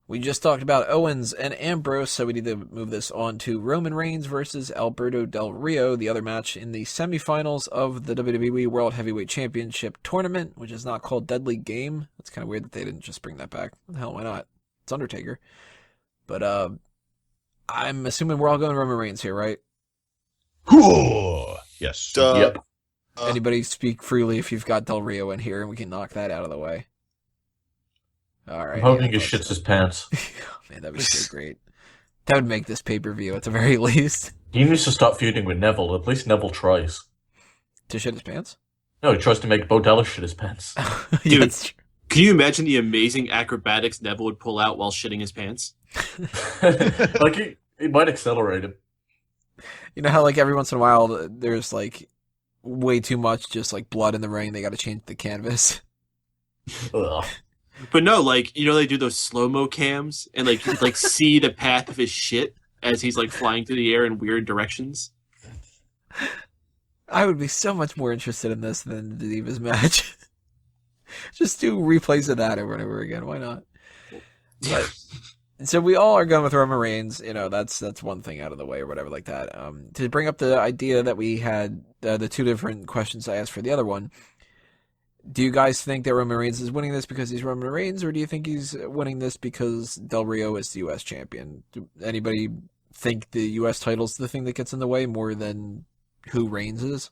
We just talked about Owens and Ambrose, so we need to move this on to Roman Reigns versus Alberto Del Rio, the other match in the semifinals of the WWE World Heavyweight Championship tournament, which is not called Deadly Game. It's kind of weird that they didn't just bring that back. What the hell, why not? It's Undertaker. But I'm assuming we're all going Roman Reigns here, right? Yes. Yep. Anybody speak freely if you've got Del Rio in here, and we can knock that out of the way. All right. I'm hoping he shits his pants. Man, that would be so great. That would make this pay-per-view at the very least. He needs to stop feuding with Neville. At least Neville tries. To shit his pants? No, he tries to make Bo Dallas shit his pants. Dude, That's true. can you imagine the amazing acrobatics Neville would pull out while shitting his pants? Like, he might accelerate him. You know how, like, every once in a while, there's, like, way too much just, like, blood in the ring, they gotta change the canvas? Ugh. But no, like, you know, they do those slow-mo cams, and, like, you could, like, see the path of his shit as he's, like, flying through the air in weird directions. I would be so much more interested in this than the Divas match. Just do replays of that over and over again, why not? But, so we all are going with Roman Reigns, you know, that's one thing out of the way or whatever like that. To bring up the idea that we had, the two different questions I asked for the other one, do you guys think that Roman Reigns is winning this because he's Roman Reigns, or do you think he's winning this because Del Rio is the U.S. champion? Do anybody think the U.S. title's the thing that gets in the way more than who Reigns is?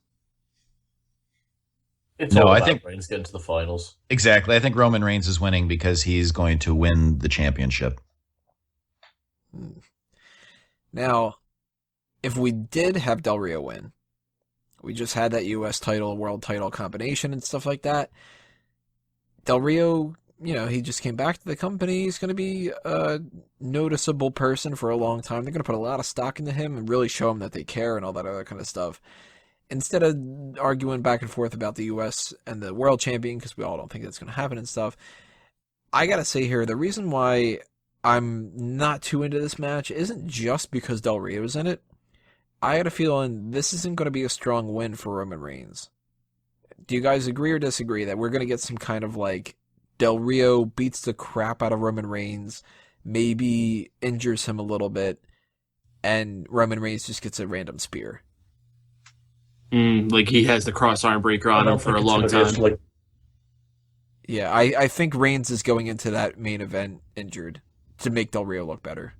It's No, all I about think- Reigns getting to the finals. Exactly. I think Roman Reigns is winning because he's going to win the championship. Now, if we did have Del Rio win, we just had that U.S. title, world title combination and stuff like that. Del Rio, you know, he just came back to the company. He's going to be a noticeable person for a long time. They're going to put a lot of stock into him and really show him that they care and all that other kind of stuff. Instead of arguing back and forth about the U.S. and the world champion, because we all don't think that's going to happen and stuff, I got to say here, the reason why I'm not too into this match isn't just because Del Rio's in it. I got a feeling this isn't going to be a strong win for Roman Reigns. Do you guys agree or disagree that we're going to get some kind of, like, Del Rio beats the crap out of Roman Reigns, maybe injures him a little bit, and Roman Reigns just gets a random spear? Like, he has the cross arm breaker on him for a long time. Like, Yeah, I think Reigns is going into that main event injured to make Del Rio look better.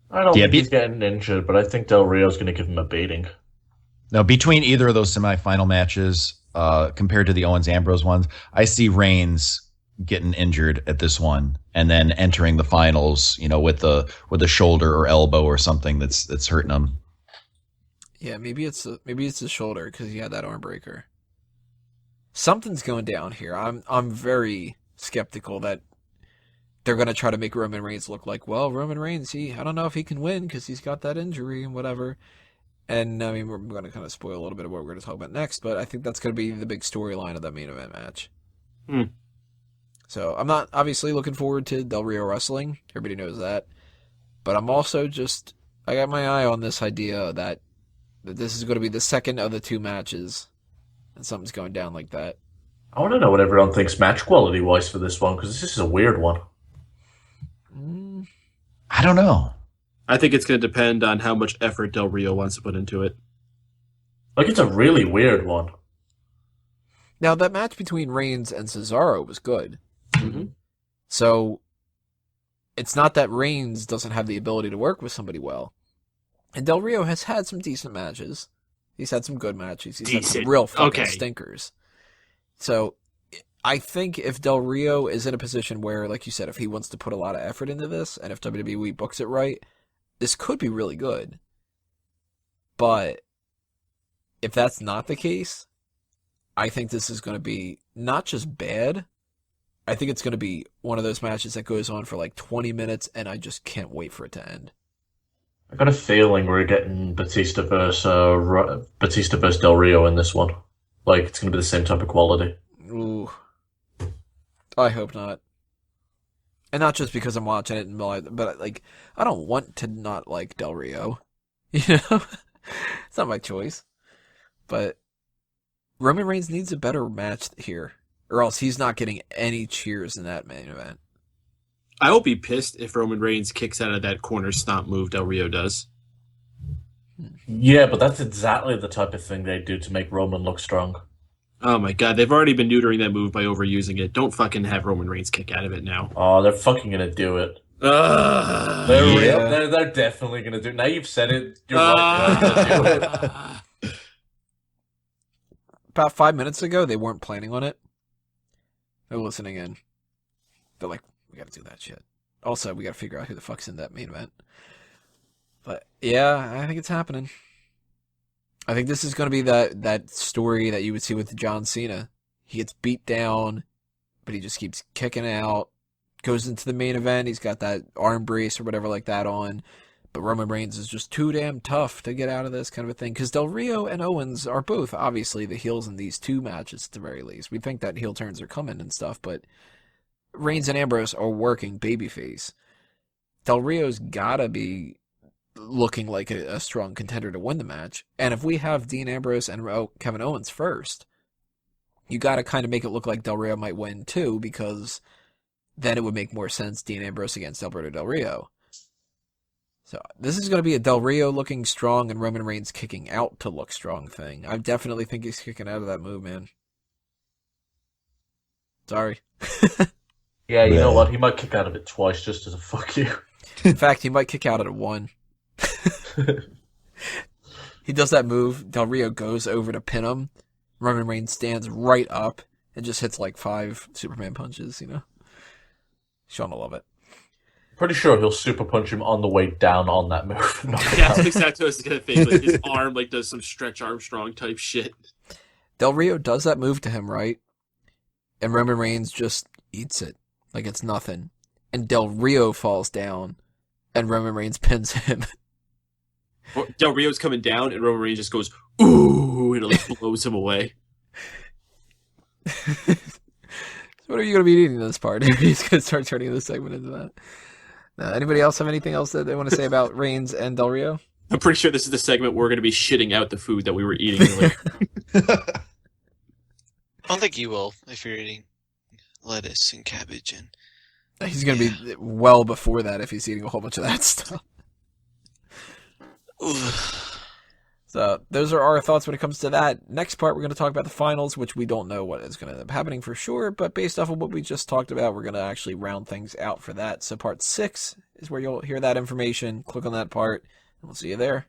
I don't Yeah, think he's getting injured, but I think Del Rio's going to give him a beating. Now, between either of those semifinal matches, compared to the Owens-Ambrose ones, I see Reigns getting injured at this one and then entering the finals, you know, with a shoulder or elbow or something that's hurting him. Yeah, maybe it's the shoulder because he had that arm breaker. Something's going down here. I'm very skeptical that they're going to try to make Roman Reigns look like, well, Roman Reigns, I don't know if he can win because he's got that injury and whatever. And, I mean, we're going to kind of spoil a little bit of what we're going to talk about next, but I think that's going to be the big storyline of that main event match. So, I'm not obviously looking forward to Del Rio wrestling. Everybody knows that. But I'm also I got my eye on this idea that this is going to be the second of the two matches, and something's going down like that. I want to know what everyone thinks match quality-wise for this one, because this is a weird one. I don't know. I think it's going to depend on how much effort Del Rio wants to put into it. Like, it's a really weird one. Now, that match between Reigns and Cesaro was good. Mm-hmm. So, it's not that Reigns doesn't have the ability to work with somebody well. And Del Rio has had some decent matches. He's had some good matches. He's had some real fucking stinkers. So, I think if Del Rio is in a position where, like you said, if he wants to put a lot of effort into this, and if WWE books it right, this could be really good. But if that's not the case, I think this is going to be not just bad, I think it's going to be one of those matches that goes on for like 20 minutes, and I just can't wait for it to end. I got a feeling we're getting Batista versus Del Rio in this one. Like, it's going to be the same type of quality. Ooh. I hope not. And not just because I'm watching it, but like, I don't want to not like Del Rio. You know? It's not my choice. But Roman Reigns needs a better match here, or else he's not getting any cheers in that main event. I will be pissed if Roman Reigns kicks out of that corner stomp move Del Rio does. Yeah, but that's exactly the type of thing they do to make Roman look strong. Oh my god, they've already been neutering that move by overusing it. Don't fucking have Roman Reigns kick out of it now. Oh, they're fucking gonna do it. They're real. They're definitely gonna do it. Now you've said it. You're right. They're gonna do it. About 5 minutes ago, they weren't planning on it. They're listening in. They're like, we gotta do that shit. Also, we gotta figure out who the fuck's in that main event. But yeah, I think it's happening. I think this is going to be that story that you would see with John Cena. He gets beat down, but he just keeps kicking out. Goes into the main event. He's got that arm brace or whatever like that on. But Roman Reigns is just too damn tough to get out of this kind of a thing. Because Del Rio and Owens are both obviously the heels in these two matches at the very least. We think that heel turns are coming and stuff, but Reigns and Ambrose are working babyface. Del Rio's gotta be looking like a strong contender to win the match. And if we have Dean Ambrose and Kevin Owens first, you got to kind of make it look like Del Rio might win too, because then it would make more sense Dean Ambrose against Alberto Del Rio. So this is going to be a Del Rio looking strong and Roman Reigns kicking out to look strong thing. I definitely think he's kicking out of that move, man. Sorry. Yeah, you know what? He might kick out of it twice just as a fuck you. In fact, he might kick out at a 1. He does that move. Del Rio goes over to pin him. Roman Reigns stands right up and just hits like 5 Superman punches, you know? Sean will love it. Pretty sure he'll super punch him on the way down on that move. Yeah, that's exactly what I was going to think. Like, his arm does some Stretch Armstrong type shit. Del Rio does that move to him, right? And Roman Reigns just eats it like it's nothing. And Del Rio falls down and Roman Reigns pins him. Del Rio's coming down, and Roman Reigns just goes, ooh, and it like blows him away. So what are you going to be eating this part? He's going to start turning this segment into that. Anybody else have anything else that they want to say about Reigns and Del Rio? I'm pretty sure this is the segment where we're going to be shitting out the food that we were eating earlier. I don't think you will if you're eating lettuce and cabbage and. He's going to be well before that if he's eating a whole bunch of that stuff. So those are our thoughts when it comes to that. Next part, we're going to talk about the finals, which we don't know what is going to end up happening for sure, but based off of what we just talked about, we're going to actually round things out for that. So part 6 is where you'll hear that information. Click on that part, and we'll see you there.